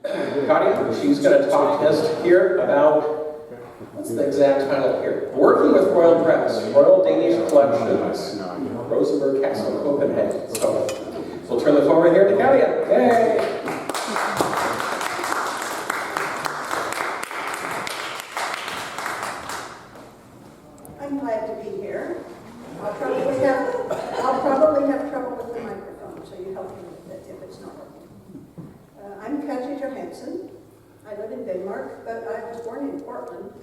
Katia, she's going to talk to us here about, what's the exact title here? Working with Royal Press, Royal Danish Collections, Rosenborg Castle, Copenhagen. So we'll turn the phone right here to Katia. Yay! I'm glad to be here. I'll probably have trouble with the microphone, so you help me with it if it's not working. I'm Katia Johansen. I live in Denmark, but I was born in Portland,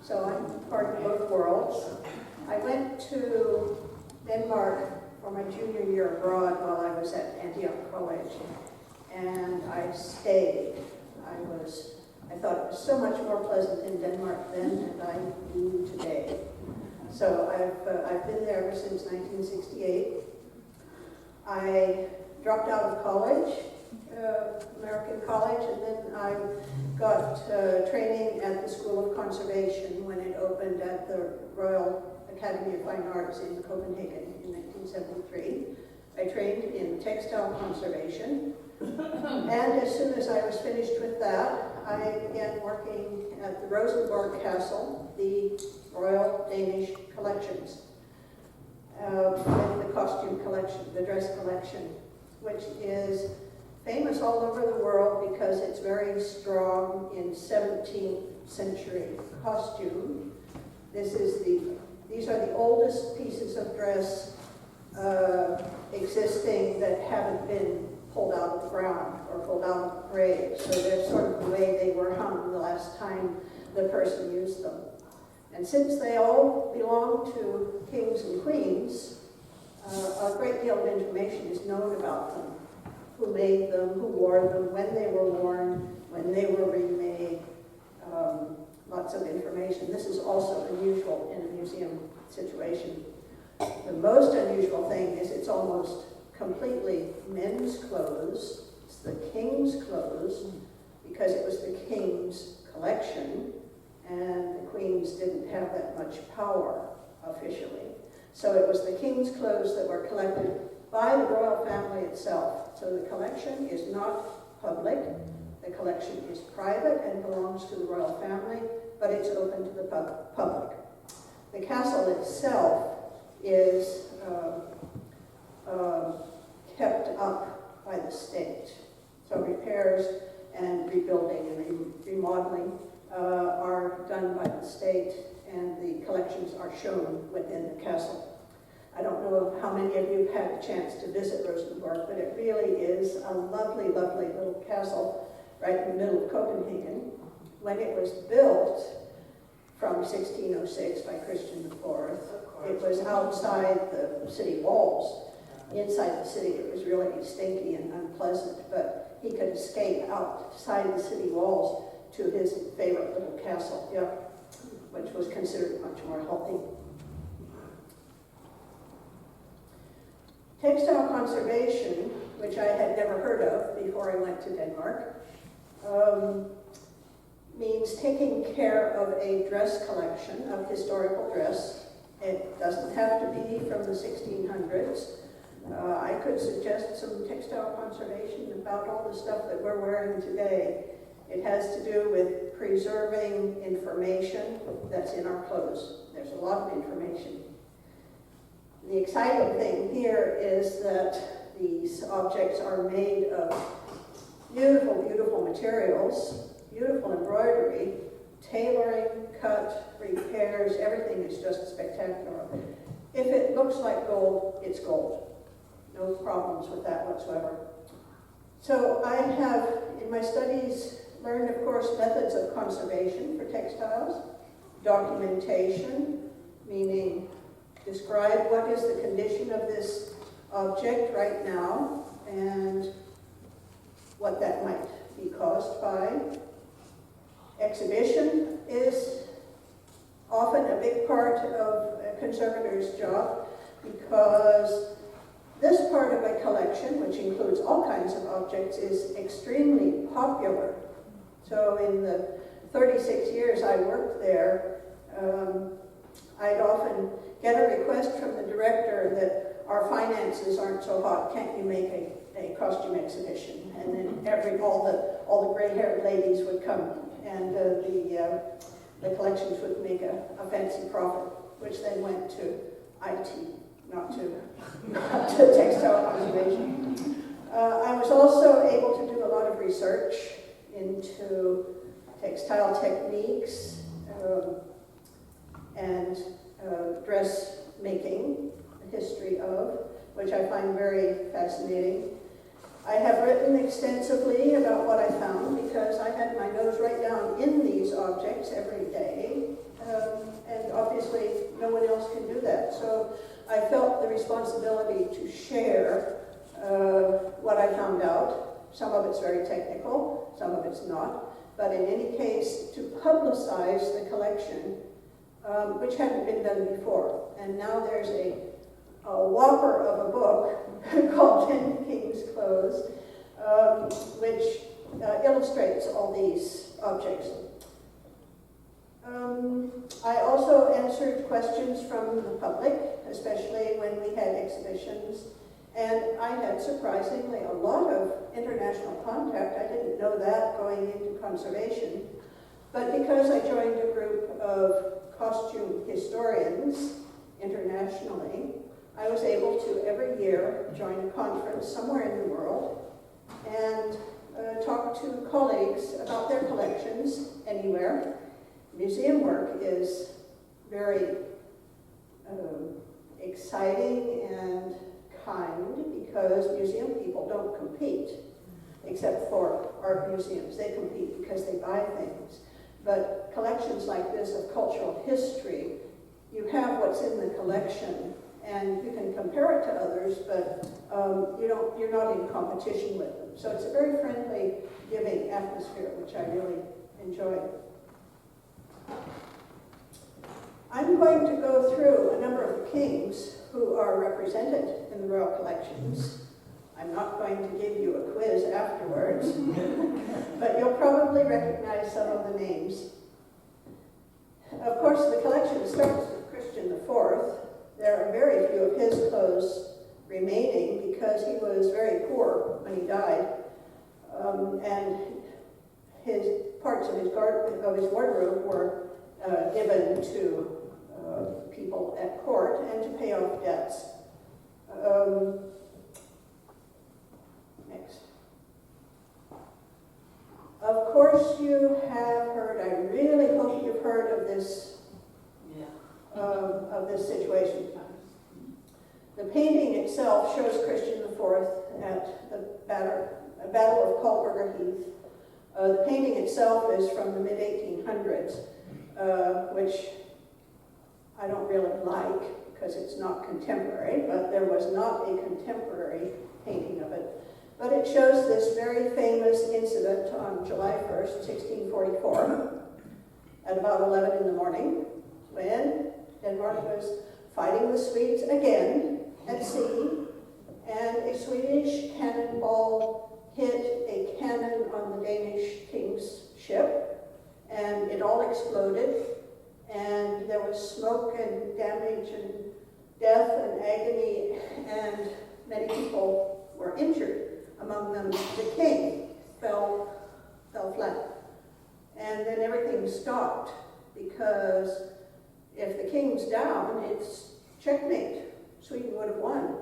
so I'm part of both worlds. I went to Denmark for my junior year abroad while I was at Antioch College, and I stayed. I thought it was so much more pleasant in Denmark then than I do today. So I've been there ever since 1968. I dropped out of college, American college, and then I got training at the School of Conservation when it opened at the Royal Academy of Fine Arts in Copenhagen in 1973. I trained in textile conservation, and as soon as I was finished with that, I began working at the Rosenborg Castle, the Royal Danish Collections, with the costume collection, the dress collection, which is famous all over the world because it's very strong in 17th century costume. These are the oldest pieces of dress existing that haven't been pulled out of the ground or pulled out of the grave. So they're sort of the way they were hung the last time the person used them. And since they all belong to kings and queens, a great deal of information is known about them. Who made them, who wore them, when they were worn, when they were remade, lots of information. This is also unusual in a museum situation. The most unusual thing is it's almost completely men's clothes. It's the king's clothes because it was the king's collection and the queens didn't have that much power officially. So it was the king's clothes that were collected by the royal family itself. So the collection is not public. The collection is private and belongs to the royal family, but it's open to the public. The castle itself is kept up by the state. So repairs and rebuilding and remodeling are done by the state, and the collections are shown within the castle. I don't know how many of you have had a chance to visit Rosenborg, but it really is a lovely, lovely little castle right in the middle of Copenhagen. When it was built from 1606 by Christian IV, it was outside the city walls. Inside the city, it was really stinky and unpleasant, but he could escape outside the city walls to his favorite little castle, which was considered much more healthy. Textile conservation, which I had never heard of before I went to Denmark, means taking care of a dress collection of historical dress. It doesn't have to be from the 1600s. I could suggest some textile conservation about all the stuff that we're wearing today. It has to do with preserving information that's in our clothes. There's a lot of information. The exciting thing here is that these objects are made of beautiful, beautiful materials, beautiful embroidery, tailoring, cut, repairs, everything is just spectacular. If it looks like gold, it's gold. No problems with that whatsoever. So I have, in my studies, learned, of course, methods of conservation for textiles, documentation, meaning describe what is the condition of this object right now and what that might be caused by. Exhibition is often a big part of a conservator's job because this part of a collection, which includes all kinds of objects, is extremely popular. So in the 36 years I worked there, I'd often get a request from the director that our finances aren't so hot, can't you make a costume exhibition, and then all the gray-haired ladies would come, and the collections would make a fancy profit, which then went to IT, not to textile conservation. I was also able to do a lot of research into textile techniques and dressmaking, the history of, which I find very fascinating. I have written extensively about what I found because I had my nose right down in these objects every day, and obviously no one else can do that. So I felt the responsibility to share what I found out. Some of it's very technical, some of it's not, but in any case, to publicize the collection, which hadn't been done before. And now there's a whopper of a book called 10 King's Clothes, which illustrates all these objects. I also answered questions from the public, especially when we had exhibitions, and I had surprisingly a lot of international contact. I didn't know that going into conservation, but because I joined a group of costume historians internationally, I was able to every year join a conference somewhere in the world and talk to colleagues about their collections anywhere. Museum work is very exciting and kind because museum people don't compete, except for art museums. They compete because they buy things. But collections like this of cultural history, you have what's in the collection and you can compare it to others, but you're not in competition with them. So it's a very friendly, giving atmosphere, which I really enjoy. I'm going to go through a number of kings who are represented in the Royal Collections. I'm not going to give you a quiz afterwards, but you'll probably recognize some of the names. Of course, the collection starts with Christian IV. There are very few of his clothes remaining because he was very poor when he died, and his parts of his wardrobe were given to people at court and to pay off debts. Next. Of course you have heard, I really hope you've heard of this situation. The painting itself shows Christian IV at the Battle of Copenhagen Heath. The painting itself is from the mid-1800s, which I don't really like because it's not contemporary, but there was not a contemporary painting of it. But it shows this very famous incident on July 1st, 1644, at about 11 in the morning, when Denmark was fighting the Swedes again at sea, and a Swedish cannonball hit a cannon on the Danish king's ship, and it all exploded, and there was smoke and damage and death and agony, and many people were injured. Among them, the king fell flat. And then everything stopped, because if the king's down, it's checkmate. Sweden would have won.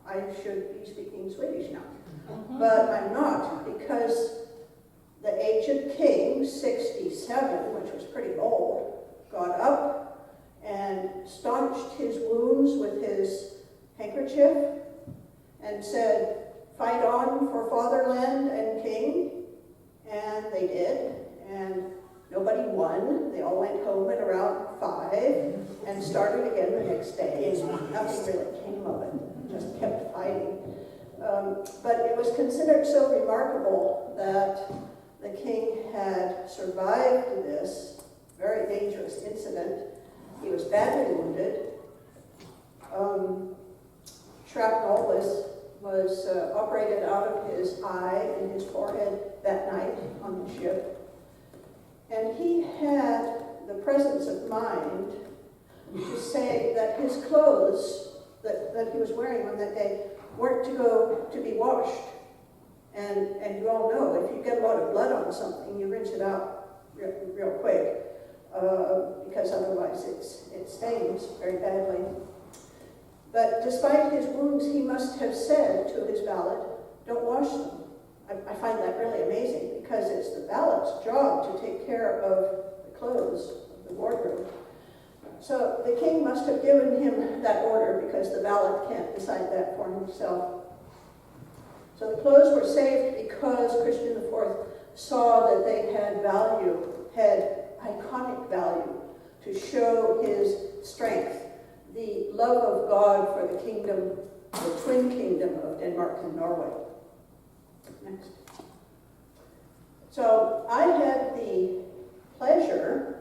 I should be speaking Swedish now. But I'm not, because the aged king, 67, which was pretty old, got up and staunched his wounds with his handkerchief and said, "Fight on for fatherland and king," and they did, and nobody won. They all went home at around 5 and started again the next day, and nothing really came of it, just kept fighting. But it was considered so remarkable that the king had survived this very dangerous incident. He was badly wounded. Shrapnel was operated out of his eye and his forehead that night on the ship. And he had the presence of mind to say that his clothes that he was wearing on that day weren't to be washed. And you all know, if you get a lot of blood on something, you rinse it out real quick, because otherwise it stains very badly. But despite his wounds, he must have said to his valet, "Don't wash them." I find that really amazing, because it's the valet's job to take care of the clothes of the wardrobe. So the king must have given him that order, because the valet can't decide that for himself. So the clothes were saved because Christian IV saw that they had value, had iconic value, to show his strength, the love of God for the kingdom, the twin kingdom of Denmark and Norway. Next. So I had the pleasure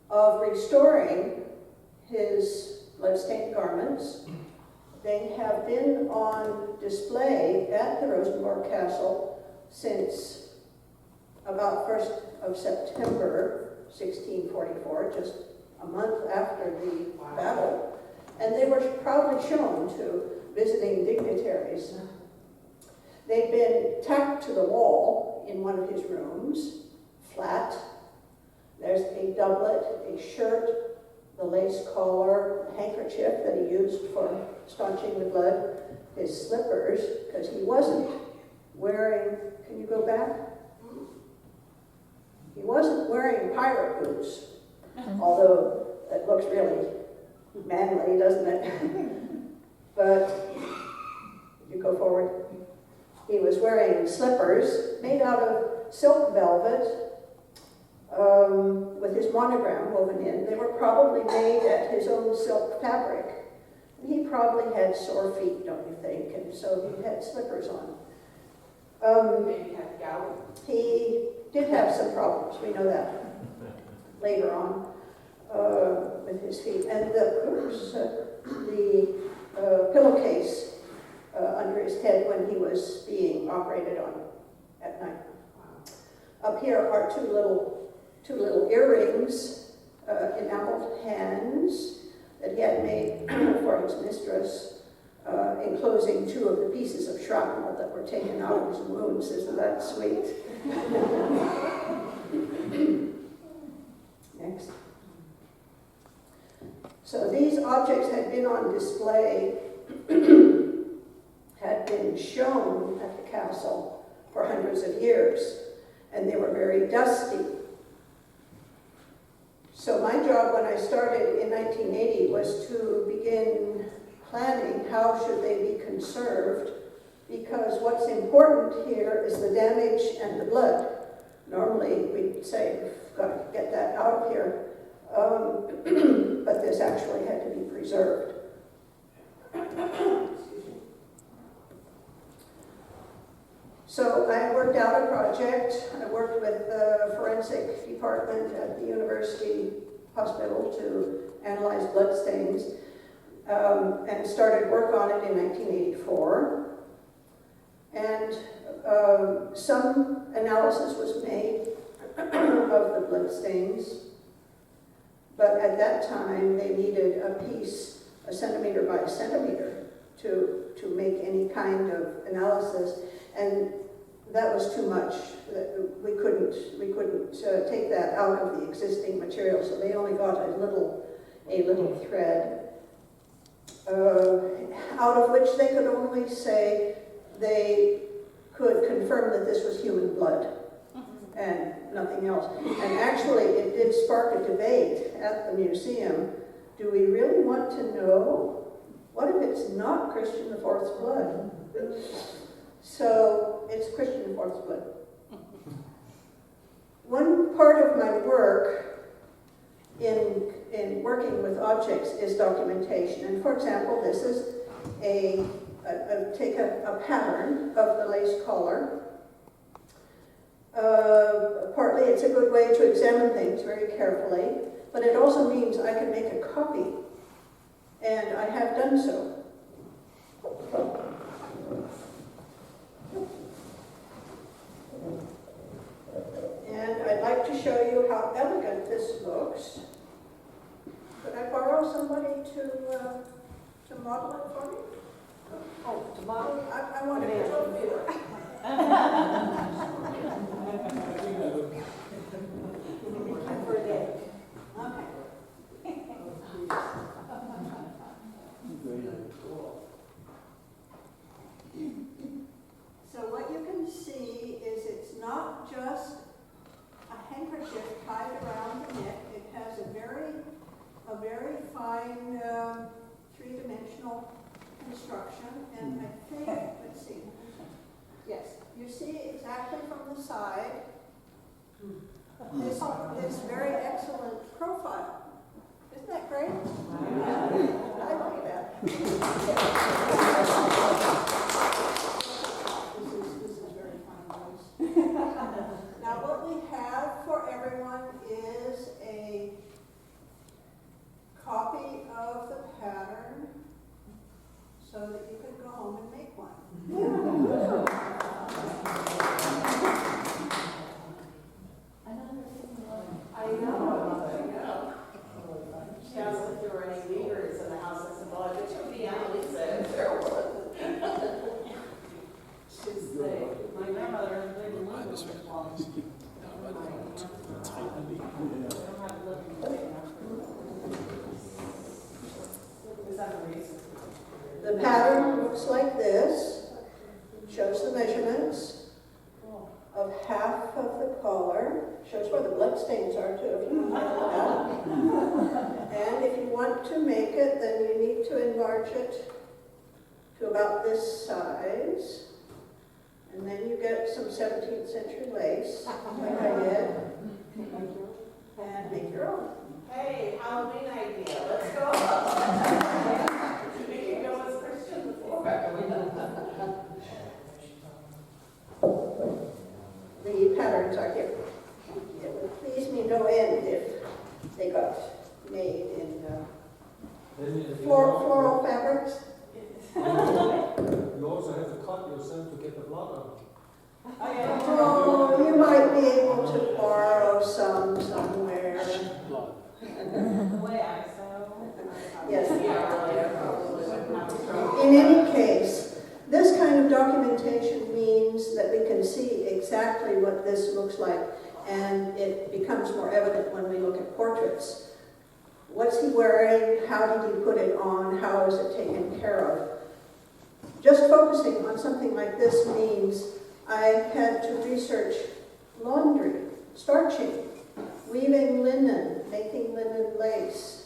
of restoring his bloodstained garments. They have been on display at the Rosenborg Castle since about 1st of September 1644, just a month after the battle. And they were proudly shown to visiting dignitaries. They've been tacked to the wall in one of his rooms, flat. There's a doublet, a shirt, the lace collar, a handkerchief that he used for staunching the blood, his slippers, because he wasn't wearing, can you go back? He wasn't wearing pirate boots, although it looks really manly, doesn't it? But if you go forward, he was wearing slippers made out of silk velvet, with his monogram woven in. They were probably made at his own silk fabric. And he probably had sore feet, don't you think? And so he had slippers on. Maybe he had gout. He did have some problems, we know that, later on, with his feet. And of course, the pillowcase under his head when he was being operated on at night. Up here are two little earrings, enameled hands that he had made for his mistress, enclosing two of the pieces of shrapnel that were taken out of his wounds. Isn't that sweet? Next. So these objects had been on display, had been shown at the castle for hundreds of years, and they were very dusty. So my job when I started in 1980 was to begin planning how should they be conserved, because what's important here is the damage and the blood. Normally we'd say, we've got to get that out of here, but this actually had to be preserved. So I worked out a project. I worked with the forensic department at the university hospital to analyze blood stains, and started work on it in 1984. And some analysis was made of the blood stains, but at that time they needed a piece, a centimeter by a centimeter, to make any kind of analysis, and that was too much. We couldn't take that out of the existing material, so they only got a little thread, out of which they could only say they could confirm that this was human blood and nothing else. And actually, it did spark a debate at the museum. Do we really want to know? What if it's not Christian IV's blood? So it's Christian IV's blood. One part of my work in working with objects is documentation. And for example, this is take a pattern of the lace collar. Partly it's a good way to examine things very carefully, but it also means I can make a copy, and I have done so. And I'd like to show you how elegant this looks. Could I borrow somebody to model it for me? Oh, to model? I want to put it over. construction, and I think, let's see, yes, you see exactly from the side this very excellent profile. Isn't that great? I like that. This is very fine voice. Now what we have for everyone is a copy of the pattern so that you can go home and make one. I know. She asked if there were any neighbors in the house. I said, well, I bet you'll be Annalisa if there was. She's my grandmother lived in Rosenborg Castle. The pattern looks like this, shows the measurements of half of the collar, shows where the blood stains are too, if you want that. And if you want to make it, then you need to enlarge it to about this size. And then you get some 17th century lace, like I did, and make your own. Hey, Halloween idea. Let's go. You know what's Christian before. The patterns are here. It would please me no end if they got made in floral fabrics. You also have to cut yourself to get the blood out. Oh, you might be able to borrow some somewhere. Yes. In any case, this kind of documentation means that we can see exactly what this looks like, and it becomes more evident when we look at portraits. What's he wearing? How did he put it on? How is it taken care of? Just focusing on something like this means I had to research laundry, starching, weaving linen, making linen lace.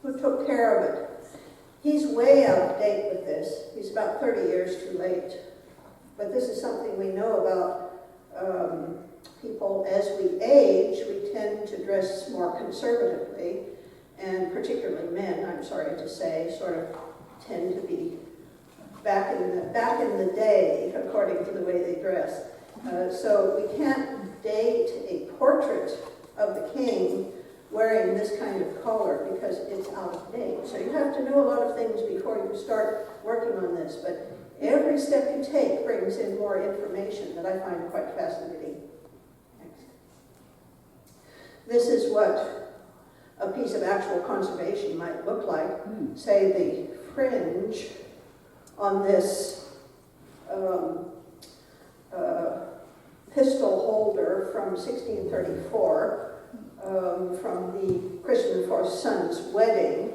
Who took care of it? He's way out of date with this. He's about 30 years too late. But this is something we know about people. As we age, we tend to dress more conservatively, and particularly men, I'm sorry to say, sort of tend to be back in the day, according to the way they dress. So we can't date a portrait of the king wearing this kind of collar because it's out of date. So you have to know a lot of things before you start working on this, but every step you take brings in more information that I find quite fascinating. Next. This is what a piece of actual conservation might look like. Say the fringe on this pistol holder from 1634, from the Christian IV's son's wedding.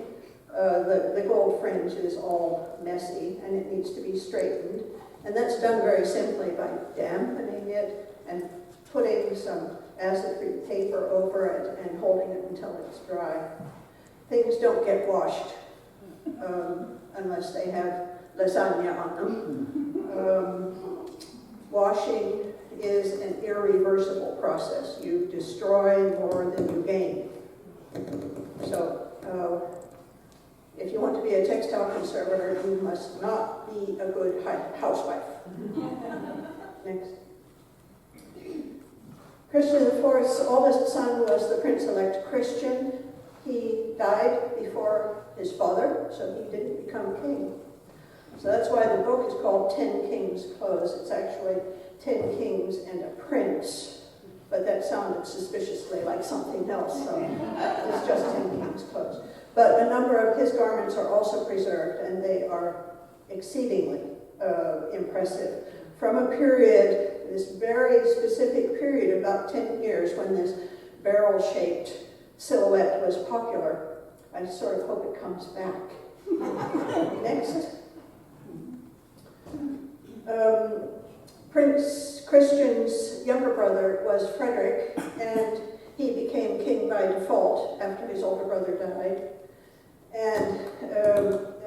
The gold fringe is all messy and it needs to be straightened. And that's done very simply by dampening it and putting some acid-free paper over it and holding it until it's dry. Things don't get washed unless they have lasagna on them. Washing is an irreversible process. You destroy more than you gain. So if you want to be a textile conservator, you must not be a good housewife. Next. Christian IV's oldest son was the prince-elect Christian. He died before his father, so he didn't become king. So that's why the book is called 10 Kings' Clothes. It's actually 10 kings and a prince, but that sounded suspiciously like something else, so it's just 10 Kings' Clothes. But a number of his garments are also preserved, and they are exceedingly impressive. From a period, this very specific period, about 10 years, when this barrel-shaped silhouette was popular. I sort of hope it comes back. Next. Prince Christian's younger brother was Frederick, and he became king by default after his older brother died. And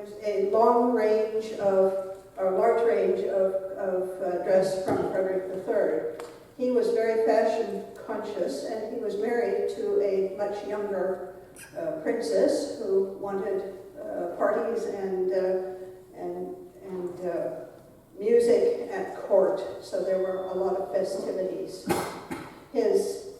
there's a large range of dress from Frederick III. He was very fashion conscious, and he was married to a much younger princess who wanted parties and music at court, so there were a lot of festivities. His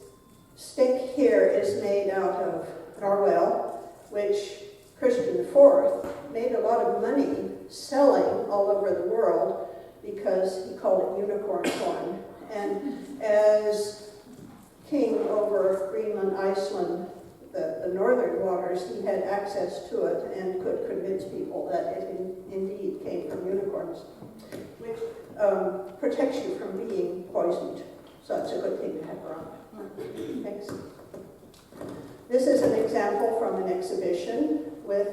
stick here is made out of narwhal, which Christian IV made a lot of money selling all over the world because he called it unicorn horn. And as king over Greenland, Iceland, the northern waters, he had access to it and could convince people that it indeed came from unicorns, which protects you from being poisoned. So it's a good thing to have around. Thanks. This is an example from an exhibition with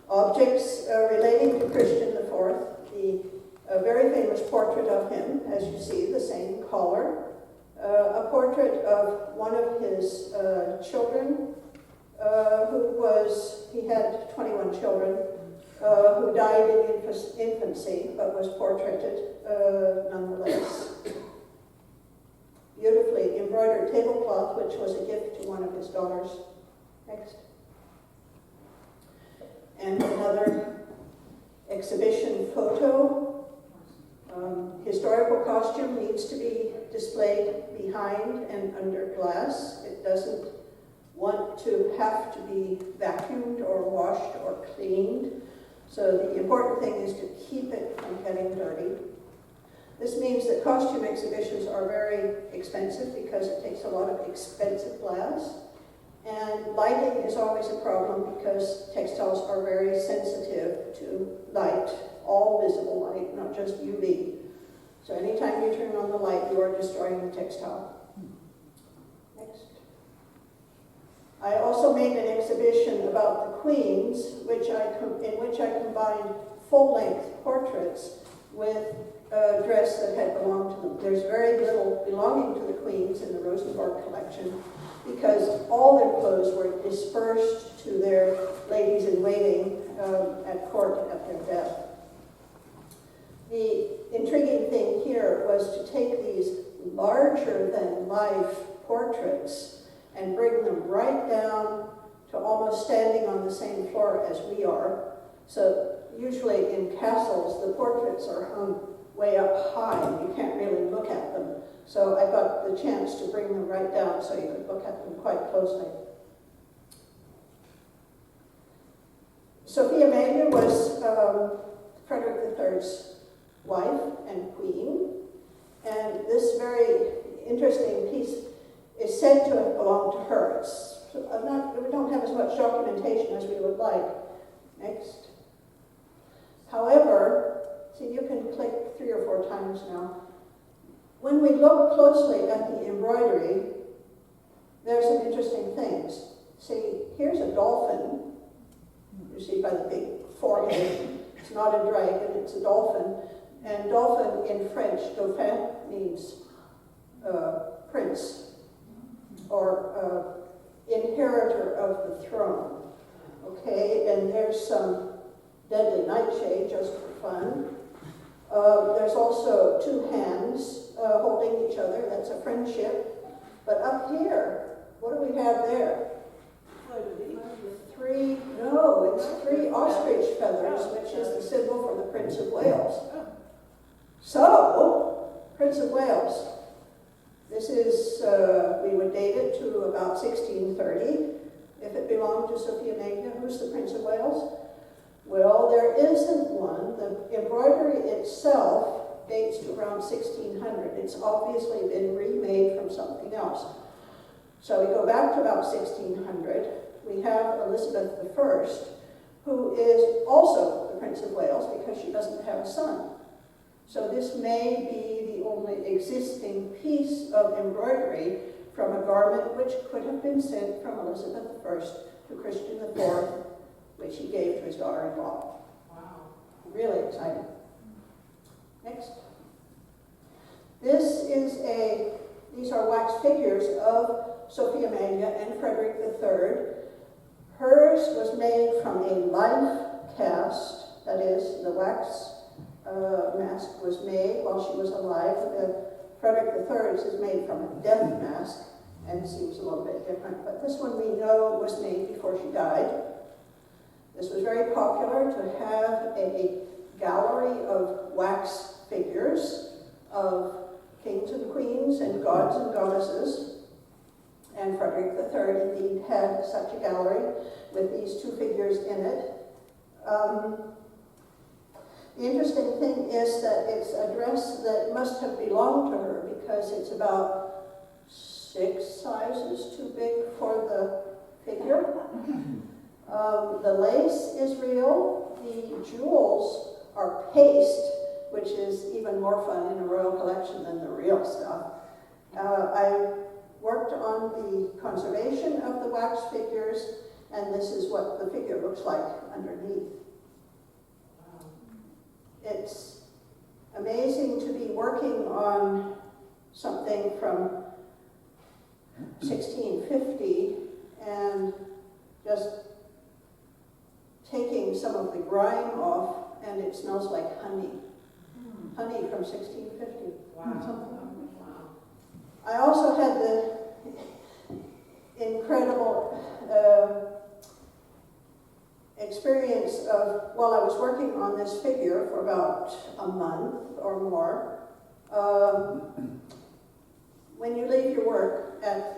objects relating to Christian IV. A very famous portrait of him, as you see, the same collar. A portrait of one of his children, he had 21 children, who died in infancy, but was portraited nonetheless. Beautifully embroidered tablecloth, which was a gift to one of his daughters. Next. And another exhibition photo. Historical costume needs to be displayed behind and under glass. It doesn't want to have to be vacuumed or washed or cleaned. So the important thing is to keep it from getting dirty. This means that costume exhibitions are very expensive because it takes a lot of expensive glass. And lighting is always a problem because textiles are very sensitive to light, all visible light, not just UV. So anytime you turn on the light, you are destroying the textile. Next. I also made an exhibition about the queens, in which I combined full-length portraits with dress that had belonged to them. There's very little belonging to the queens in the Rosenborg collection because all their clothes were dispersed to their ladies-in-waiting at court at their death. The intriguing thing here was to take these larger-than-life portraits and bring them right down to almost standing on the same floor as we are. So usually in castles, the portraits are hung way up high, and you can't really look at them. So I got the chance to bring them right down so you could look at them quite closely. Sophia Amalia was Frederick III's wife and queen, and this very interesting piece is said to have belonged to her. We don't have as much documentation as we would like. Next. However, see, you can click 3 or 4 times now. When we look closely at the embroidery, there are some interesting things. See, here's a dolphin. You see by the big forehead. It's not a dragon, it's a dolphin. And dolphin in French, dauphin, means prince or inheritor of the throne. Okay, and there's some deadly nightshade just for fun. There's also 2 hands holding each other. That's a friendship. But up here, what do we have there? 3 ostrich feathers, which is the symbol for the Prince of Wales. So, Prince of Wales. This is, we would date it to about 1630. If it belonged to Sophia Amalia, who's the Prince of Wales? Well, there isn't one. The embroidery itself dates to around 1600. It's obviously been remade from something else. So we go back to about 1600. We have Elizabeth I, who is also the Prince of Wales because she doesn't have a son. So this may be the only existing piece of embroidery from a garment which could have been sent from Elizabeth I to Christian IV, which he gave to his daughter-in-law. Wow. Really exciting. Next. These are wax figures of Sophia Amalia and Frederick III. Hers was made from a life cast That is, the wax mask was made while she was alive. Frederick III's is made from a death mask and seems a little bit different, but this one we know was made before she died. This was very popular to have a gallery of wax figures of kings and queens and gods and goddesses. And Frederick III indeed had such a gallery with these two figures in it. The interesting thing is that it's a dress that must have belonged to her because it's about 6 sizes too big for the figure. The lace is real. The jewels are paste, which is even more fun in a royal collection than the real stuff. I worked on the conservation of the wax figures, and this is what the figure looks like underneath. It's amazing to be working on something from 1650 and just taking some of the grime off, and it smells like honey. Honey from 1650. Wow. I also had the incredible experience of, while I was working on this figure for about a month or more, when you leave your work at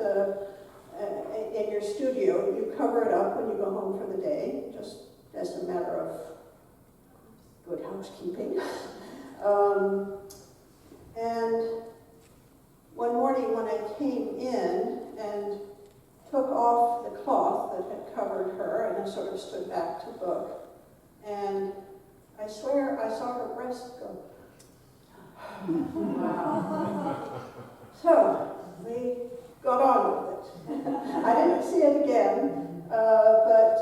in your studio, you cover it up when you go home for the day, just as a matter of good housekeeping. And one morning when I came in and took off the cloth that had covered her, and I sort of stood back to look, and I swear I saw her breast go. So we got on with it. I didn't see it again, but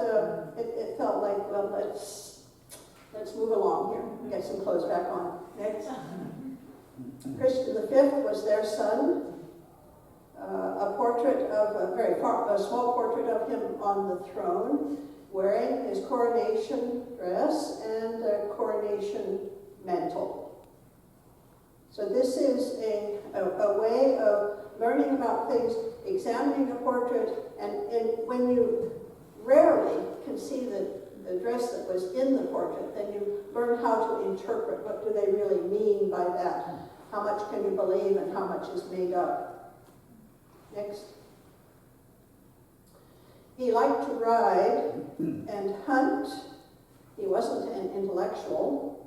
it felt like, well, let's move along here, get some clothes back on. Next. Christian V was their son. A portrait of a small portrait of him on the throne, wearing his coronation dress and a coronation mantle. So this is a way of learning about things, examining a portrait, and when you rarely can see the dress that was in the portrait, then you learn how to interpret what do they really mean by that. How much can you believe and how much is made up? Next. He liked to ride and hunt. He wasn't an intellectual.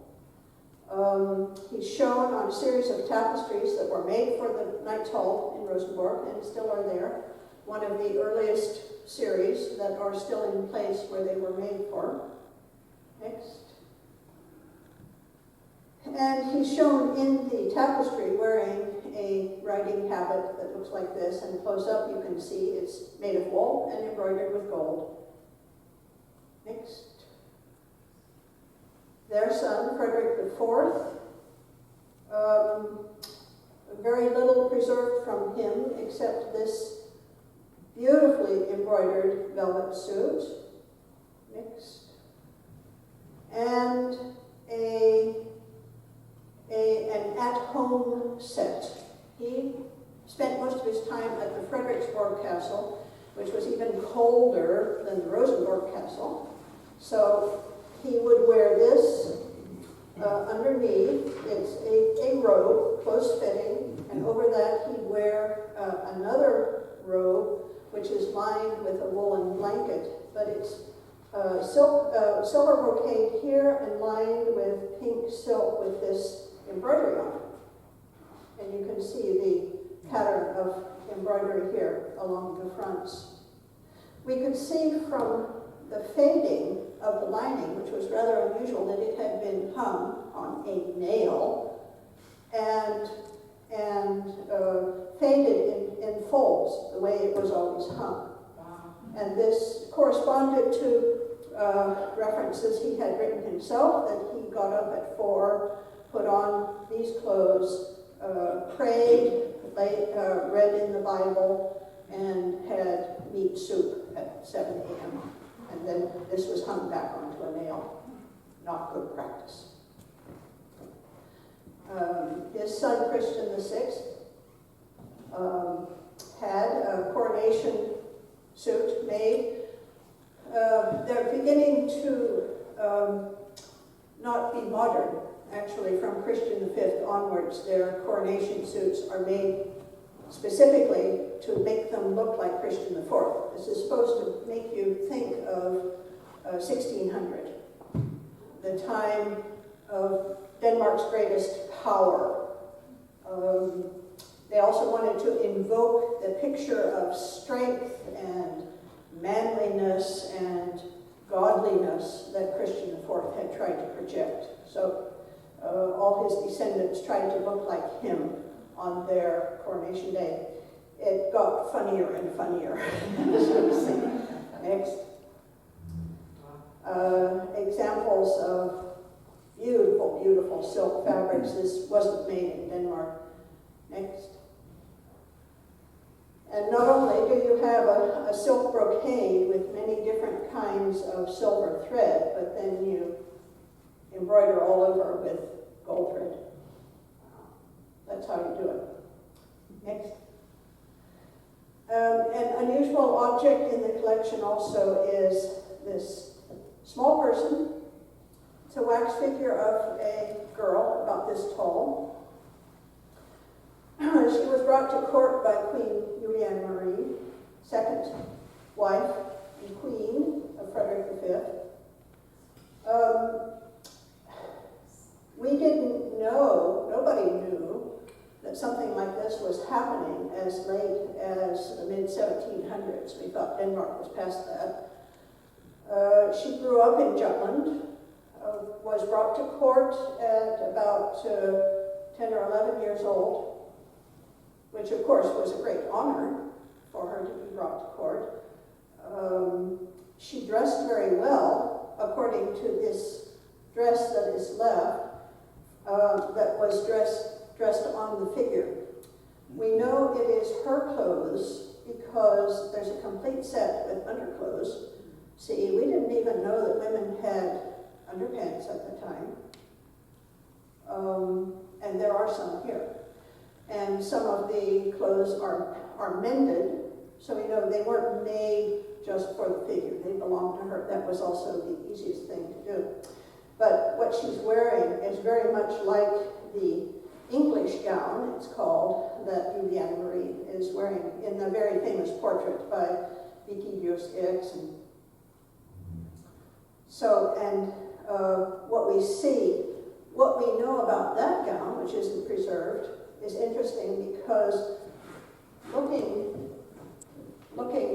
He's shown on a series of tapestries that were made for the Knight's Hall in Rosenborg and still are there. One of the earliest series that are still in place where they were made for. Next. And he's shown in the tapestry wearing a riding habit that looks like this, and close up you can see it's made of wool and embroidered with gold. Next. Their son, Frederick IV, very little preserved from him except this beautifully embroidered velvet suit. Next. And an at-home set. He spent most of his time at the Royal Castle, which was even colder than the Rosenborg Castle. So he would wear this underneath. It's a robe, close-fitting, and over that he'd wear another robe, which is lined with a woolen blanket, but it's silver brocade here and lined with pink silk with this embroidery on it. And you can see the pattern of embroidery here along the fronts. We could see from the fading of the lining, which was rather unusual, that it had been hung on a nail and faded in folds, the way it was always hung. And this corresponded to references he had written himself, that he got up at 4, put on these clothes, prayed, read in the Bible, and had meat soup at 7 a.m. And then this was hung back onto a nail. not good practice. His son, Christian VI, had a coronation suit made. They're beginning to not be modern. Actually, from Christian V onwards, their coronation suits are made specifically to make them look like Christian IV. This is supposed to make you think of 1600, the time of Denmark's greatest power. They also wanted to invoke the picture of strength and manliness and godliness that Christian IV had tried to project. So all his descendants tried to look like him on their coronation day. It got funnier and funnier. Next. Examples of beautiful, beautiful silk fabrics. This wasn't made in Denmark. Next. And not only do you have a silk brocade with many different kinds of silver thread, but then you embroider all over with gold thread. That's how you do it. Next. An unusual object in the collection also is this small person. It's a wax figure of a girl about this tall. She was brought to court by Queen Marie, second wife and queen of Frederick V. We didn't know, nobody knew, that something like this was happening as late as the mid-1700s. We thought Denmark was past that. She grew up in Jutland, was brought to court at about 10 or 11 years old, which of course was a great honor for her to be brought to court. She dressed very well, according to this dress that is left, that was dressed on the figure. We know it is her clothes because there's a complete set with underclothes. See, we didn't even know that women had underpants at the time. And there are some here. And some of the clothes are mended, so we know they weren't made just for the figure. They belonged to her. That was also the easiest thing to do. But what she's wearing is very much like the English gown, it's called, that Juliane Marie is wearing in the very famous portrait by Vicky Eriksen. So, and what we know about that gown, which isn't preserved, is interesting because looking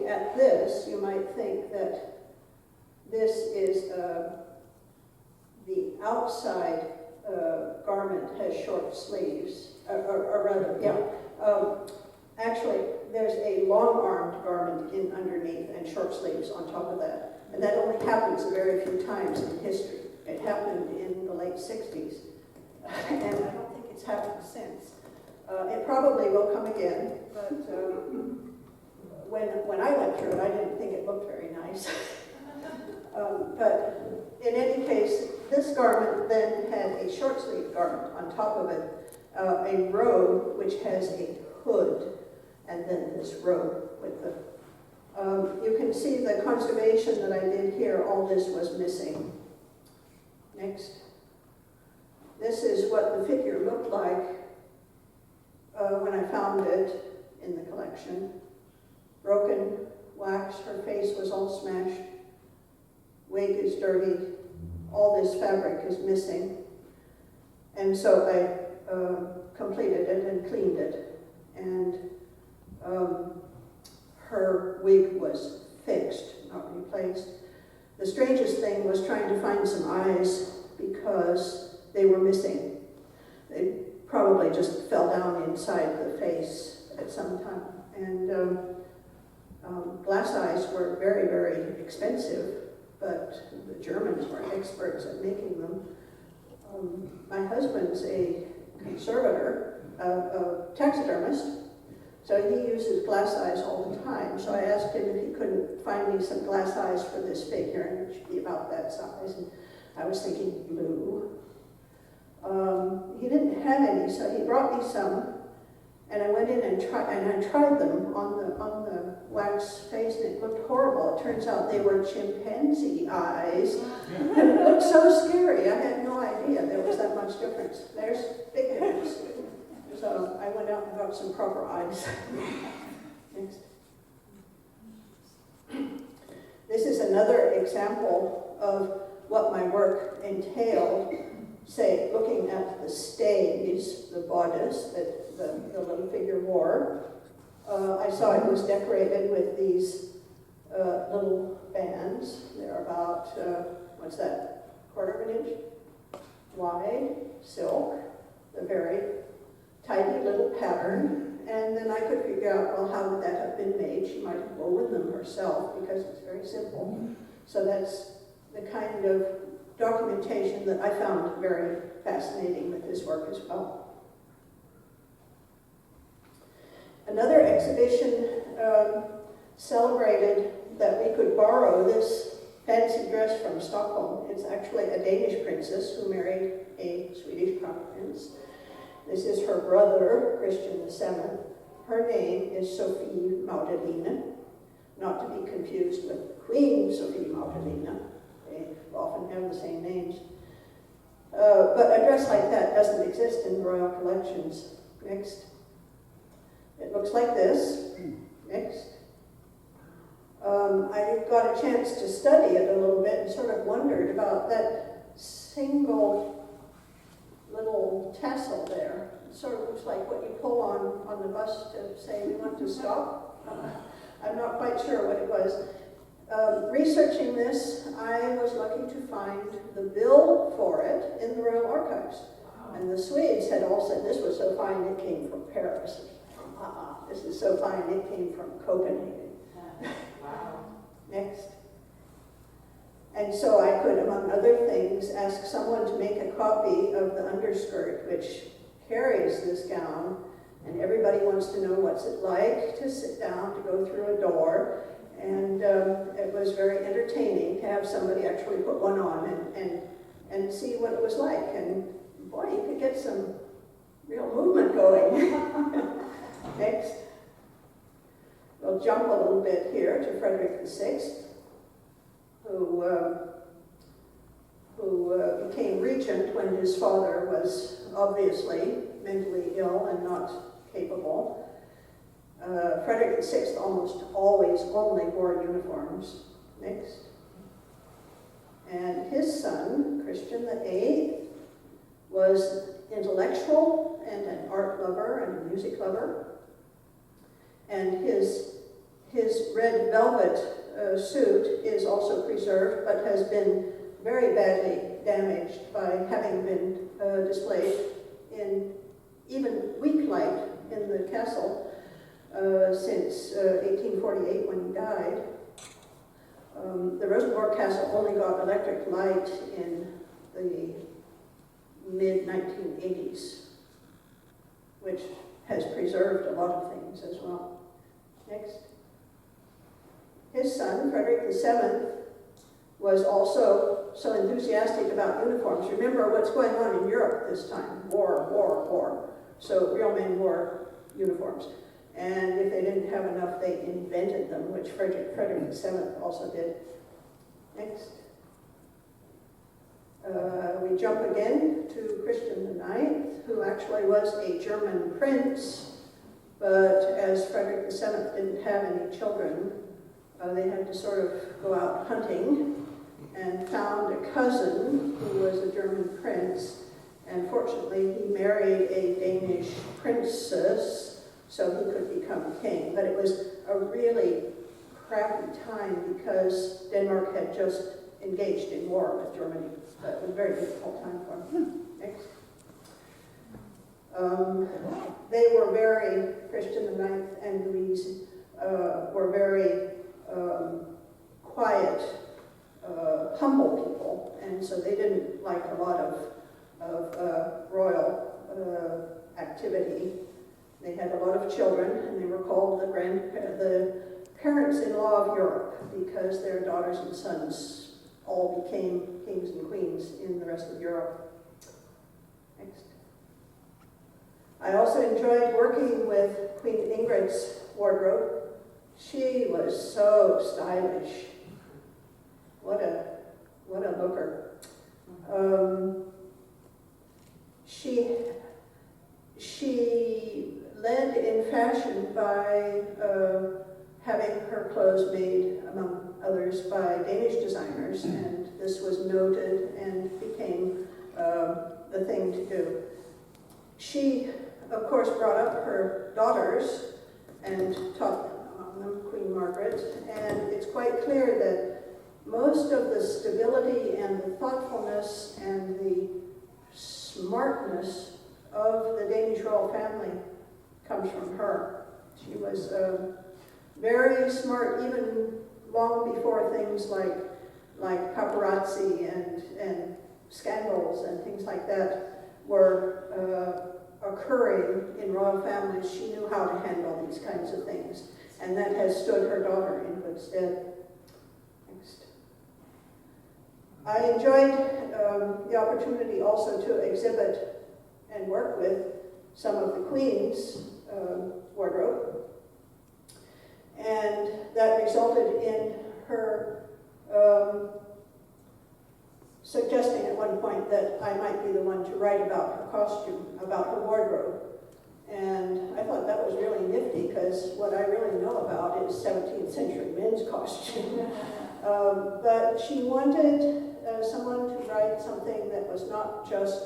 at this, you might think that this is the outside garment has short sleeves, or rather, yeah. Actually, there's a long-armed garment in underneath and short sleeves on top of that. And that only happens very few times in history. It happened in the late 60s, and I don't think it's happened since. It probably will come again, but when I went through it, I didn't think it looked very nice. But in any case, this garment then had a short-sleeved garment on top of it, a robe which has a hood, and then this robe with the... you can see the conservation that I did here. All this was missing. Next. This is what the figure looked like when I found it in the collection. Broken wax, her face was all smashed. Wig is dirty. All this fabric is missing. And so I completed it and cleaned it. And her wig was fixed, not replaced. The strangest thing was trying to find some eyes because they were missing. They probably just fell down inside the face at some time. And glass eyes were very, very expensive, but the Germans were experts at making them. My husband's a conservator, a taxidermist, so he uses glass eyes all the time. So I asked him if he couldn't find me some glass eyes for this figure, and it should be about that size. And I was thinking blue. He didn't have any, so he brought me some, and I went in and tried them on the wax face, and it looked horrible. It turns out they were chimpanzee eyes, and it looked so scary. I had no idea there was that much difference. There's big difference. So I went out and got some proper eyes. Next. This is another example of what my work entailed. Say, looking at the stays, the bodice that the little figure wore. I saw it was decorated with these little bands. They're about, what's that, 1/4 of an inch wide, silk, a very tidy little pattern. And then I could figure out, well, how would that have been made? She might have woven them herself because it's very simple. So that's the kind of documentation that I found very fascinating with this work as well. Another exhibition celebrated that we could borrow this fancy dress from Stockholm. It's actually a Danish princess who married a Swedish crown prince. This is her brother, Christian VII. Her name is Sophie Magdalene, not to be confused with Queen Sophie Magdalene. They often have the same names. But a dress like that doesn't exist in Royal Collections. Next. It looks like this. Next. I got a chance to study it a little bit and sort of wondered about that single little tassel there. It sort of looks like what you pull on the bus to say we want to stop. I'm not quite sure what it was. Researching this, I was lucky to find the bill for it in the Royal Archives. And the Swedes had all said this was so fine it came from Paris. This is so fine it came from Copenhagen. Next. And so I could, among other things, ask someone to make a copy of the underskirt which carries this gown, and everybody wants to know what's it like to sit down, to go through a door, and it was very entertaining to have somebody actually put one on and see what it was like, and boy, you could get some real movement going. Next. We'll jump a little bit here to Frederick VI, who became regent when his father was obviously mentally ill and not capable. Frederick VI almost always only wore uniforms. Next. And his son, Christian VIII, was intellectual and an art lover and a music lover. And his red velvet suit is also preserved, but has been very badly damaged by having been displayed in even weak light in the castle since 1848 when he died. The Rosenborg Castle only got electric light in the mid-1980s, which has preserved a lot of things as well. Next. His son, Frederick VII, was also so enthusiastic about uniforms. Remember what's going on in Europe this time. War, war, war. So real men wore uniforms. And if they didn't have enough, they invented them, which Frederick VII also did. Next. We jump again to Christian IX, who actually was a German prince, but as Frederick VII didn't have any children, they had to sort of go out hunting and found a cousin who was a German prince, and fortunately he married a Danish princess so he could become king. But it was a really crappy time because Denmark had just engaged in war with Germany. So it was a very difficult time for him. Next. They were very, Christian IX and Louise were very quiet, humble people, and so they didn't like a lot of royal activity. They had a lot of children, and they were called the parents-in-law of Europe because their daughters and sons all became kings and queens in the rest of Europe. Next. I also enjoyed working with Queen Ingrid's wardrobe. She was so stylish. What a looker. She led in fashion by having her clothes made, among others, by Danish designers, and this was noted and became the thing to do. She, of course, brought up her daughters and taught them Queen Margaret, and it's quite clear that most of the stability and the thoughtfulness and the smartness of the Danish royal family comes from her. She was very smart, even long before things like paparazzi and scandals and things like that were occurring in royal families. She knew how to handle these kinds of things, and that has stood her daughter in good stead. Next. I enjoyed the opportunity also to exhibit and work with some of the Queen's wardrobe, and that resulted in her suggesting at one point that I might be the one to write about her costume, about her wardrobe. And I thought that was really nifty, because what I really know about is 17th century men's costume. But she wanted someone to write something that was not just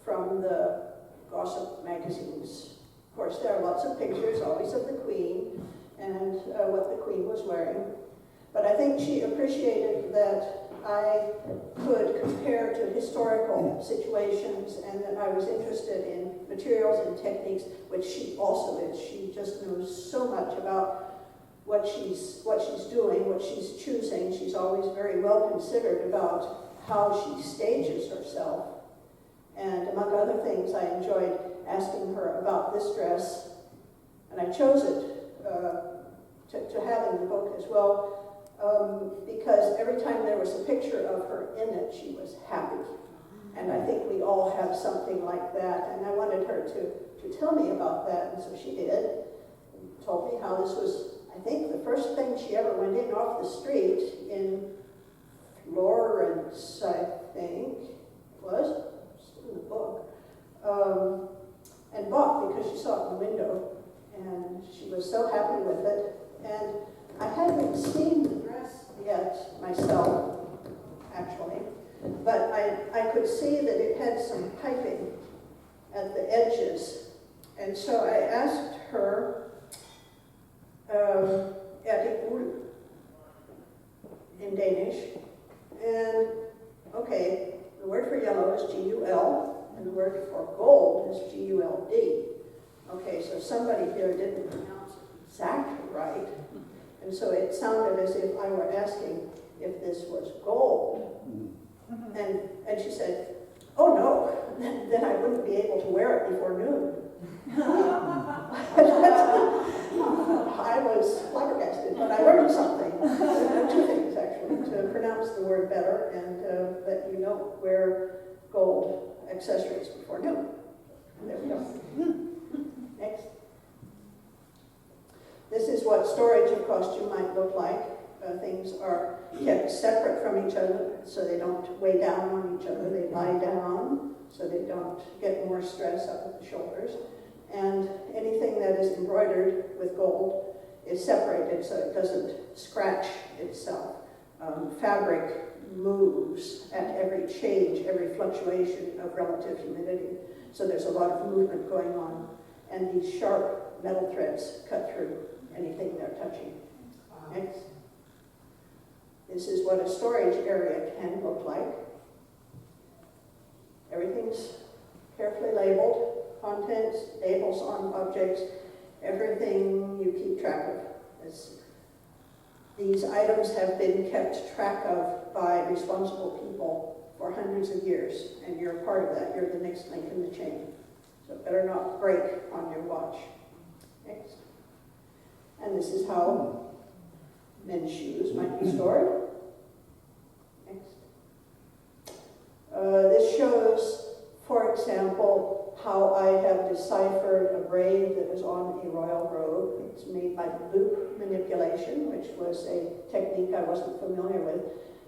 from the gossip magazines. Of course, there are lots of pictures, always of the Queen and what the Queen was wearing. But I think she appreciated that I could compare to historical situations, and that I was interested in materials and techniques, which she also is. She just knows so much about what she's doing, what she's choosing. She's always very well considered about how she stages herself. And among other things, I enjoyed asking her about this dress, and I chose it to have in the book as well, because every time there was a picture of her in it, she was happy. And I think we all have something like that, and I wanted her to tell me about that, and so she did. And told me how this was, I think, the first thing she ever went in off the street in Florence, I think it was, still in the book, and bought because she saw it in the window, and she was so happy with it. And I hadn't seen the dress yet myself, actually, but I could see that it had some piping at the edges. And so I asked her, in Danish, and okay, the word for yellow is G-U-L, and the word for gold is G-U-L-D. Okay, so somebody here didn't pronounce it exactly right. And so it sounded as if I were asking if this was gold. And she said, oh no, then I wouldn't be able to wear it before noon. I was flabbergasted, but I learned something. Two things, actually: to pronounce the word better, and that you don't wear gold accessories before noon. And there we go. Next. This is what storage of costume might look like. Things are kept separate from each other, so they don't weigh down on each other. They lie down, so they don't get more stress up at the shoulders. And anything that is embroidered with gold is separated so it doesn't scratch itself. Fabric moves at every change, every fluctuation of relative humidity. So there's a lot of movement going on. And these sharp metal threads cut through anything they're touching. Next. This is what a storage area can look like. Everything's carefully labeled. Contents, labels on objects, everything you keep track of. These items have been kept track of by responsible people for hundreds of years, and you're part of that. You're the next link in the chain. So it better not break on your watch. Next. And this is how men's shoes might be stored. Next. This shows, for example, how I have deciphered a braid that was on a royal robe. It's made by loop manipulation, which was a technique I wasn't familiar with.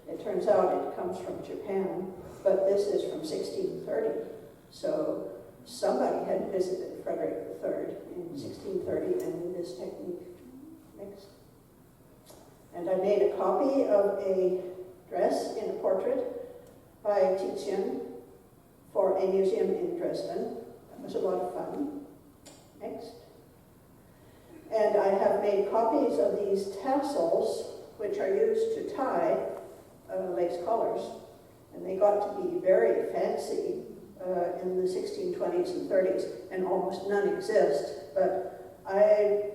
It turns out it comes from Japan, but this is from 1630. So somebody had visited Frederick III in 1630 and knew this technique. Next. And I made a copy of a dress in a portrait by Titian for a museum in Dresden. That was a lot of fun. Next. And I have made copies of these tassels, which are used to tie lace collars. And they got to be very fancy in the 1620s and 30s, and almost none exist. But I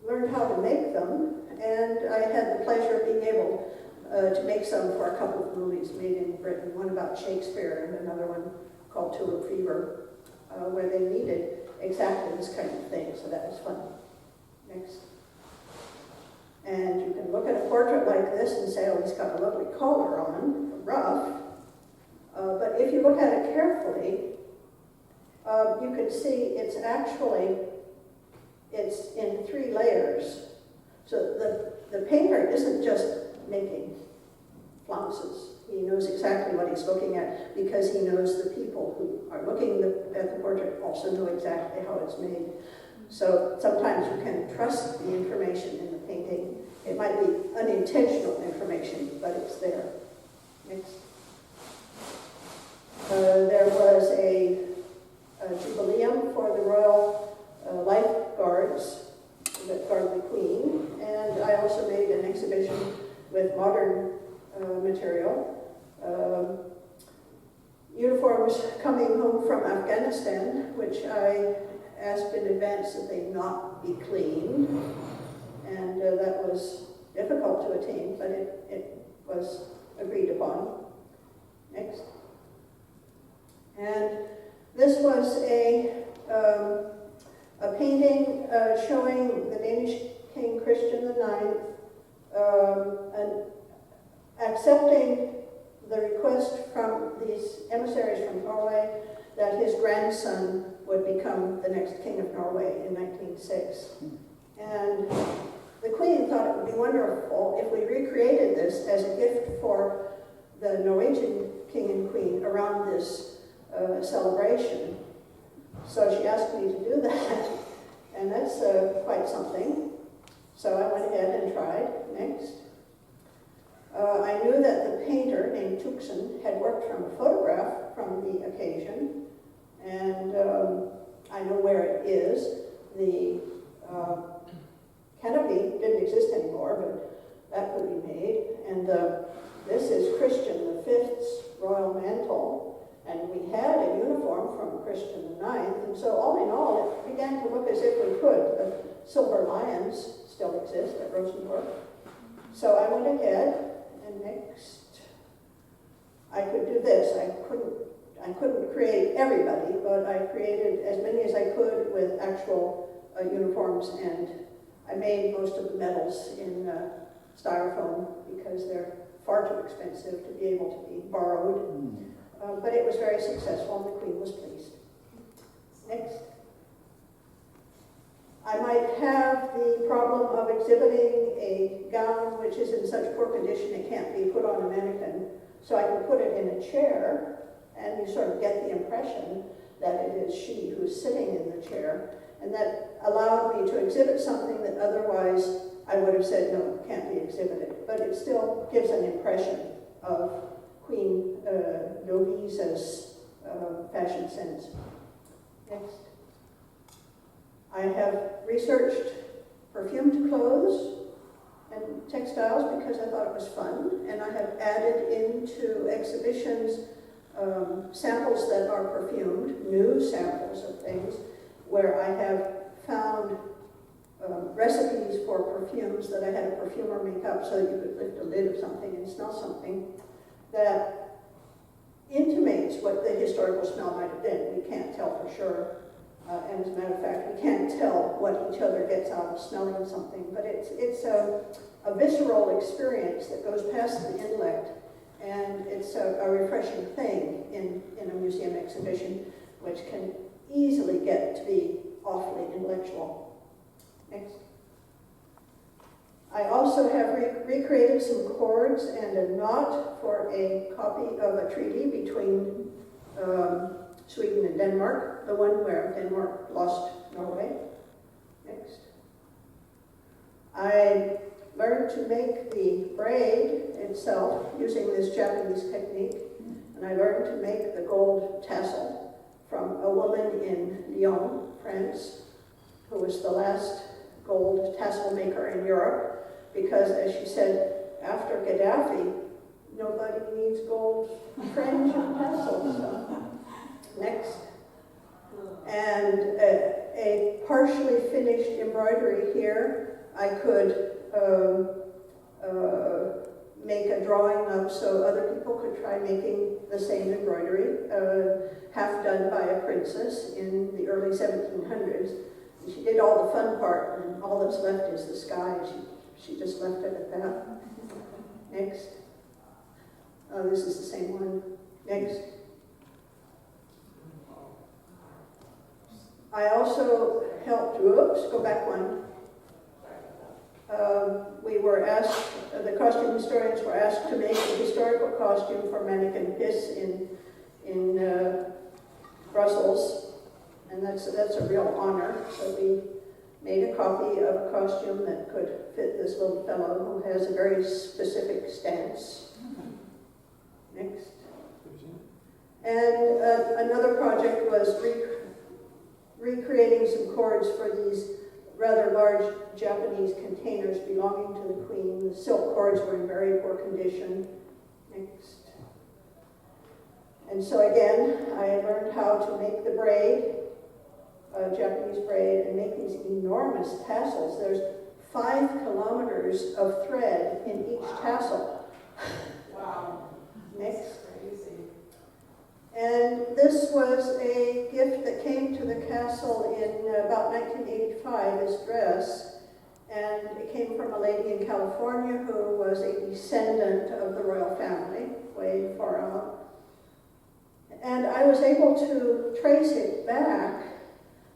learned how to make them, and I had the pleasure of being able to make some for a couple of movies made in Britain, one about Shakespeare and another one called Tulip Fever, where they needed exactly this kind of thing, so that was fun. Next. And you can look at a portrait like this and say, oh, he's got a lovely collar on, rough. But if you look at it carefully, you can see it's in 3 layers. So the painter isn't just making flounces. He knows exactly what he's looking at because he knows the people who are looking at the portrait also know exactly how it's made. So sometimes you can trust the information in the painting. It might be unintentional information, but it's there. Next. There was a jubileum for the Royal Lifeguards that guard the Queen, and I also made an exhibition with modern material. Uniforms coming home from Afghanistan, which I asked in advance that they not be cleaned, and that was difficult to attain, but it was agreed upon. Next. And this was a painting showing the Danish King Christian IX and accepting the request from these emissaries from Norway that his grandson would become the next King of Norway in 1906. And the Queen thought it would be wonderful if we recreated this as a gift for the Norwegian King and Queen around this celebration. So she asked me to do that, and that's quite something. So I went ahead and tried. Next. I knew that the painter named Tuxen had worked from a photograph from the occasion, and I know where it is. The canopy didn't exist anymore, but that could be made. And this is Christian V's royal mantle. And we had a uniform from Christian IX, and so all in all, it began to look as if we could. The silver lions still exist at Rosenborg. So I went ahead, and next, I could do this. I couldn't create everybody, but I created as many as I could with actual uniforms, and I made most of the medals in styrofoam because they're far too expensive to be able to be borrowed. But it was very successful, and the Queen was pleased. Next. I might have the problem of exhibiting a gown which is in such poor condition it can't be put on a mannequin. So I can put it in a chair, and you sort of get the impression that it is she who's sitting in the chair. And that allowed me to exhibit something that otherwise I would have said, no, can't be exhibited. But it still gives an impression of Queen Lovisa's fashion sense. Next. I have researched perfumed clothes and textiles because I thought it was fun, and I have added into exhibitions samples that are perfumed, new samples of things, where I have found recipes for perfumes that I had a perfumer make up so that you could lift a lid of something and smell something that intimates what the historical smell might have been. We can't tell for sure. And as a matter of fact, we can't tell what each other gets out of smelling something. But it's a visceral experience that goes past the intellect And it's a refreshing thing in a museum exhibition, which can easily get to be awfully intellectual. Next. I also have recreated some chords and a knot for a copy of a treaty between Sweden and Denmark, the one where Denmark lost Norway. Next. I learned to make the braid itself using this Japanese technique, and I learned to make the gold tassel from a woman in Lyon, France, who was the last gold tassel maker in Europe, because, as she said, after Gaddafi, nobody needs gold fringe and tassels. So. Next. And a partially finished embroidery here, I could make a drawing of so other people could try making the same embroidery, half done by a princess in the early 1700s. And she did all the fun part, and all that's left is the sky. She just left it at that. Next. Oh, this is the same one. Next. I also helped, whoops, go back one. We were asked, the costume historians were asked to make a historical costume for Mannequin Piss in Brussels, and that's a real honor. So we made a copy of a costume that could fit this little fellow who has a very specific stance. Next. And another project was recreating some cords for these rather large Japanese containers belonging to the Queen. The silk cords were in very poor condition. Next. And so again, I learned how to make the braid, Japanese braid, and make these enormous tassels. There's 5 kilometers of thread in each tassel. Wow. Next. Crazy. And this was a gift that came to the castle in about 1985, this dress. And it came from a lady in California who was a descendant of the royal family, way far out. And I was able to trace it back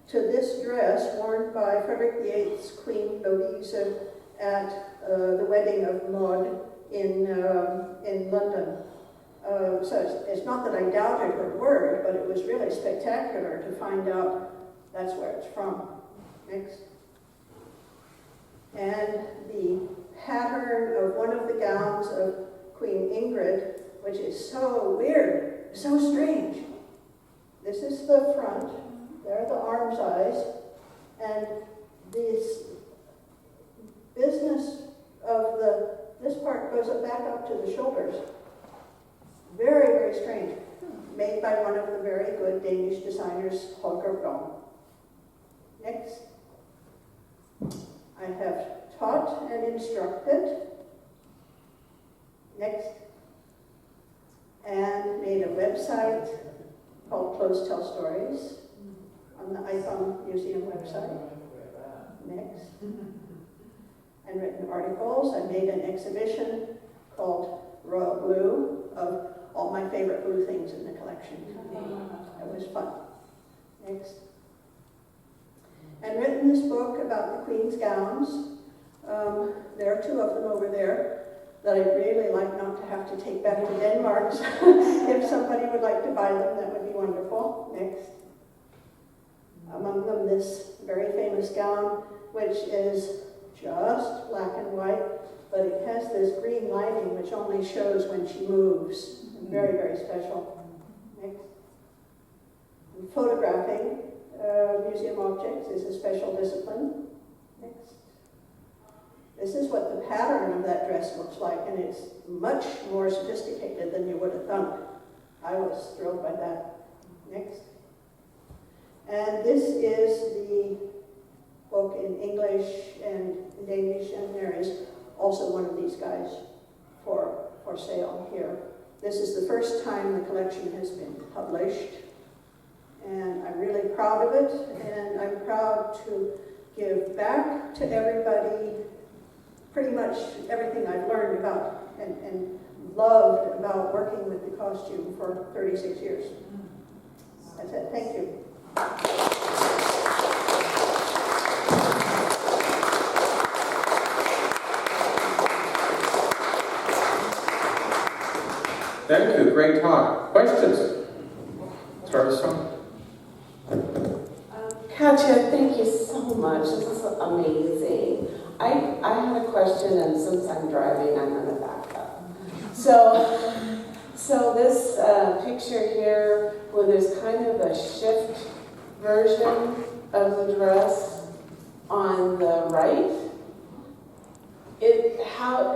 to this dress worn by Frederick VIII's Queen Louise at the wedding of Maud in London. So it's not that I doubted her word, but it was really spectacular to find out that's where it's from. Next. And the pattern of one of the gowns of Queen Ingrid, which is so weird, so strange. This is the front, there are the arm size, and this business of this part goes back up to the shoulders. Very, very strange. Made by one of the very good Danish designers, Holger Blom. Next. I have taught and instructed. Next. And made a website called Close Tell Stories on the Icon Museum website. Next. And written articles. I made an exhibition called Royal Blue of all my favorite blue things in the collection. It was fun. Next. And written this book about the Queen's gowns. There are 2 of them over there that I'd really like not to have to take back to Denmark. If somebody would like to buy them, that would be wonderful. Next. Among them, this very famous gown, which is just black and white, but it has this green lining which only shows when she moves. Very, very special. Next. And photographing museum objects is a special discipline. Next. This is what the pattern of that dress looks like, and it's much more sophisticated than you would have thought. I was thrilled by that. Next. And this is the book in English and Danish, and there is also one of these guys for sale here. This is the first time the collection has been published, and I'm really proud of it, and I'm proud to give back to everybody pretty much everything I've learned about and loved about working with the costume for 36 years. That's it. Thank you. Thank you, great talk. Questions? Start us off. Katia, thank you so much. This is amazing. I had a question, and since I'm driving, I'm going to back up. So this picture here, where there's kind of a shift version of the dress on the right,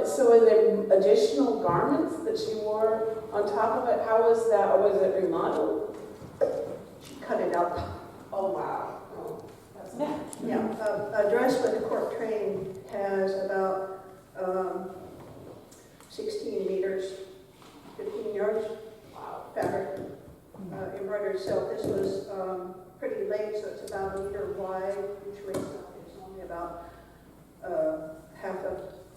so are there additional garments that she wore on top of it? How was that, or was it remodeled? She cut it out. Oh, wow. Oh, that's Yeah, a dress with a cork train has about 16 meters, 15 yards fabric, embroidered silk. This was pretty late, so it's about 1 meter wide. Each waist is only about half a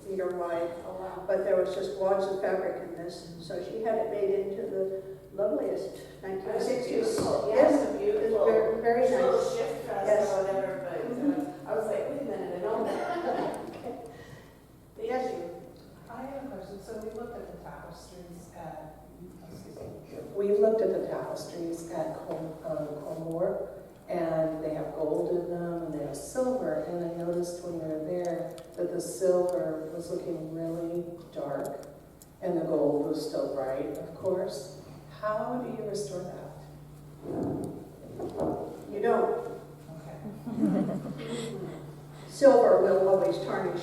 meter wide. Oh, wow. But there was just wads of fabric in this, so she had it made into the loveliest 1960s. Beautiful. Yes, Yes, it beautiful. was very It's a little nice. shift dress Yes. or whatever, but I was like, wait a minute, I know that. Yes. I have a question. So we looked at the tapestries at, We looked at the tapestries at Colmore, and they have gold in them, and they have silver, and I noticed when we were there that the silver was looking really dark, and the gold was still bright, of course. How do you restore that? You don't. okay. Silver will always tarnish,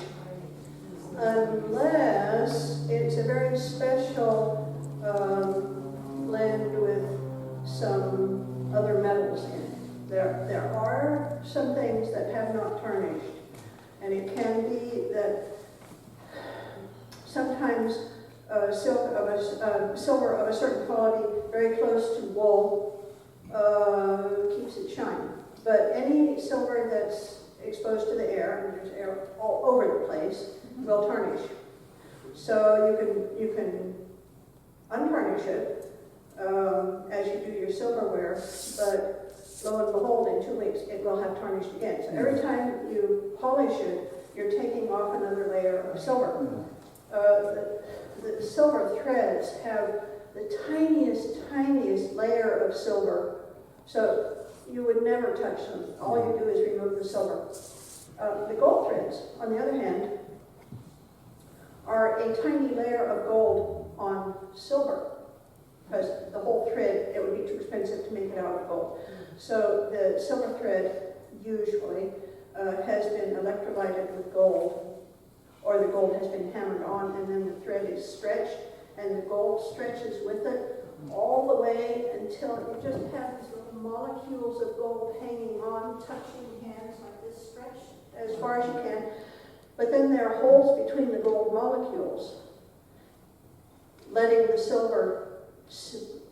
unless it's a very special blend with some other metals in it. There are some things that have not tarnished, and it can be that sometimes silver of a certain quality, very close to wool, keeps it shiny. But any silver that's exposed to the air, and there's air all over the place, will tarnish. So you can untarnish it as you do your silverware, but lo and behold, in 2 weeks it will have tarnished again. So every time you polish it, you're taking off another layer of silver. The silver threads have the tiniest layer of silver, so you would never touch them. All you do is remove the silver. The gold threads, on the other hand, are a tiny layer of gold on silver, because the whole thread, it would be too expensive to make it out of gold. So the silver thread usually has been electrolyted with gold, or the gold has been hammered on, and then the thread is stretched, and the gold stretches with it all the way until you just have these little molecules of gold hanging on, touching hands like this, stretched as far as you can. But then there are holes between the gold molecules, letting the silver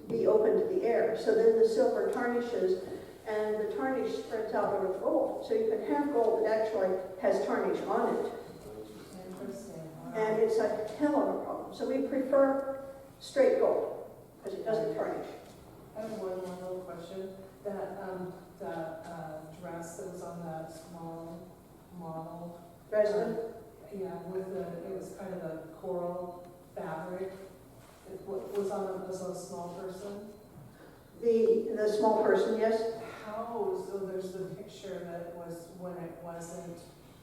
be open to the air. So then the silver tarnishes, and the tarnish spreads out over the gold. So you can have gold that actually has tarnish on it. Interesting. Wow. And it's a hell of a problem. So we prefer straight gold, because it doesn't tarnish. I have one more little question. That dress that was on that small model. Dresden? Yeah, it was kind of a coral fabric. It was on a small person. The small person, yes? So there's the picture that was when it wasn't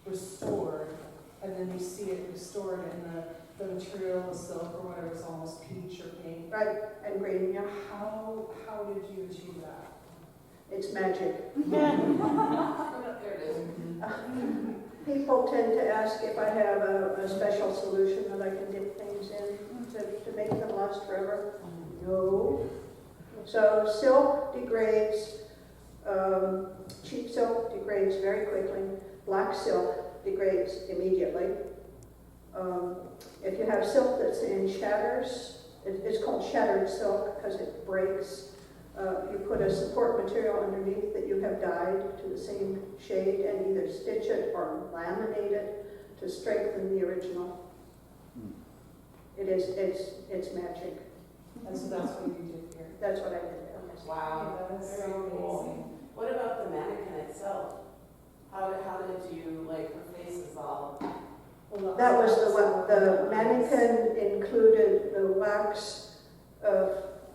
restored, and then you see it restored, and the material was silk or whatever, it's almost peach or pink. Right, and green, yeah. How did you achieve that? It's magic. There it is. People tend to ask if I have a special solution that I can dip things in to make them last forever. No. So silk degrades, cheap silk degrades very quickly. Black silk degrades immediately. If you have silk that's in shatters, it's called shattered silk because it breaks. You put a support material underneath that you have dyed to the same shade and either stitch it or laminate it to strengthen the original. It's magic. And so that's what you did here. That's what I did there. Wow, Yeah, that's very so cool. amazing. What about the mannequin itself? How did you, like, her face is all, That was the one. The mannequin included the wax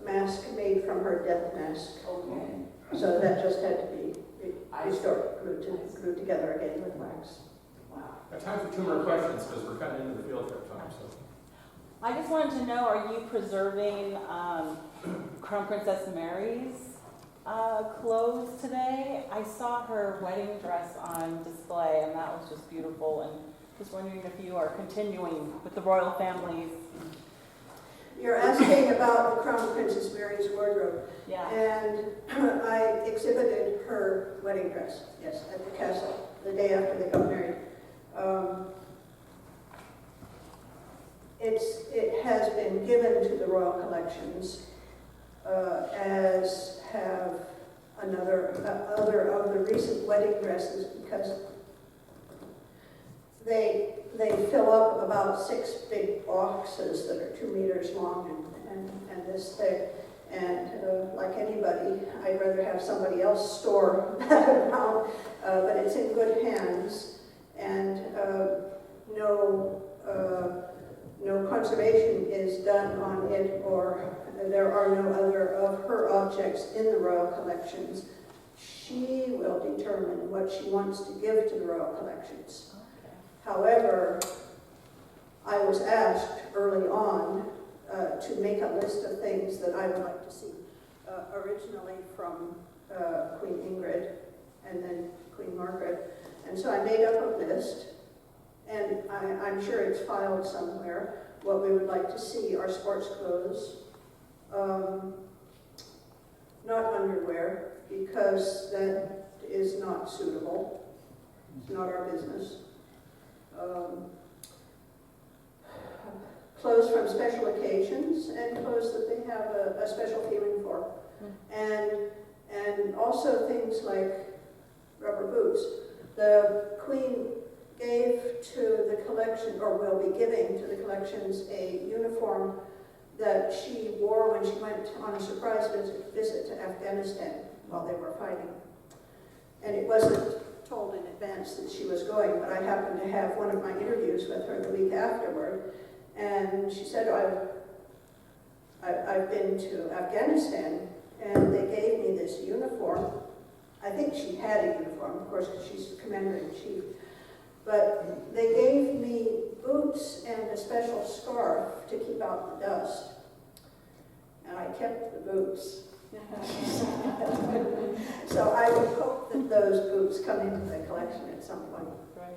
mask made from her death mask. okay. So that just had to be I- restored, glued together again with wax. Wow. I have time for 2 more questions because we're cutting into the field trip time, so. I just wanted to know, are you preserving Crown Princess Mary's clothes today? I saw her wedding dress on display, and that was just beautiful. And just wondering if you are continuing with the royal families. You're asking about the Crown Princess Mary's wardrobe. Yeah. And I exhibited her wedding dress, yes, at the castle the day after they got married. It has been given to the Royal Collections, as have other of the recent wedding dresses, because they fill up about 6 big boxes that are 2 meters long and this thick. And like anybody, I'd rather have somebody else store that around, but it's in good hands, and no conservation is done on it, or there are no other of her objects in the Royal Collections. She will determine what she wants to give to the Royal Collections. Okay. However, I was asked early on to make a list of things that I would like to see, originally from Queen Ingrid and then Queen Margaret. And so I made up a list, and I'm sure it's filed somewhere. What we would like to see are sports clothes, not underwear, because that is not suitable. It's not our business. Clothes from special occasions, and clothes that they have a special feeling for. And also things like rubber boots. The Queen gave to the collection, or will be giving to the collections, a uniform that she wore when she went on a surprise visit to Afghanistan while they were fighting. And it wasn't told in advance that she was going, but I happened to have one of my interviews with her the week afterward, and she said, I've been to Afghanistan, and they gave me this uniform. I think she had a uniform, of course, because she's commander-in-chief. But they gave me boots and a special scarf to keep out the dust. And I kept the boots. So I would hope that those boots come into the collection at some point. Right.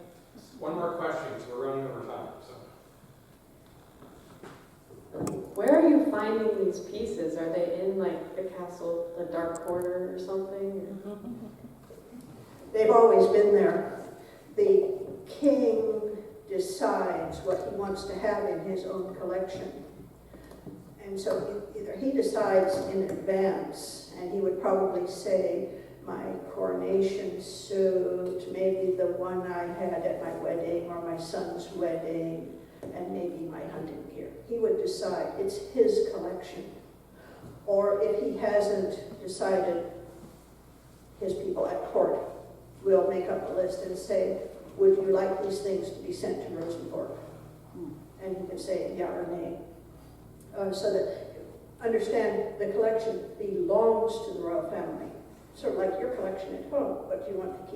1 more question, because we're running over time, so. Where are you finding these pieces? Are they in like the castle, the dark corner or something? They've always been there. The king decides what he wants to have in his own collection. And so either he decides in advance, and he would probably say, my coronation suit, maybe the one I had at my wedding or my son's wedding, and maybe my hunting gear. He would decide. It's his collection. Or if he hasn't decided, his people at court will make up a list and say, would you like these things to be sent to Rosenborg? And he can say yeah or nay. So that, understand, the collection belongs to the royal family. Sort of like your collection at home, but you want to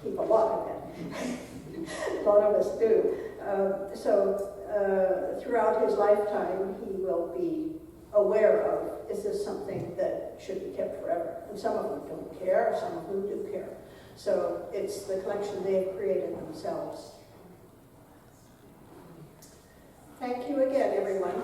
keep a lot of it. A lot of us do. Throughout his lifetime, he will be aware of, is this something that should be kept forever? And some of them don't care, some of them do care. So it's the collection they've created themselves. Thank you again, everyone.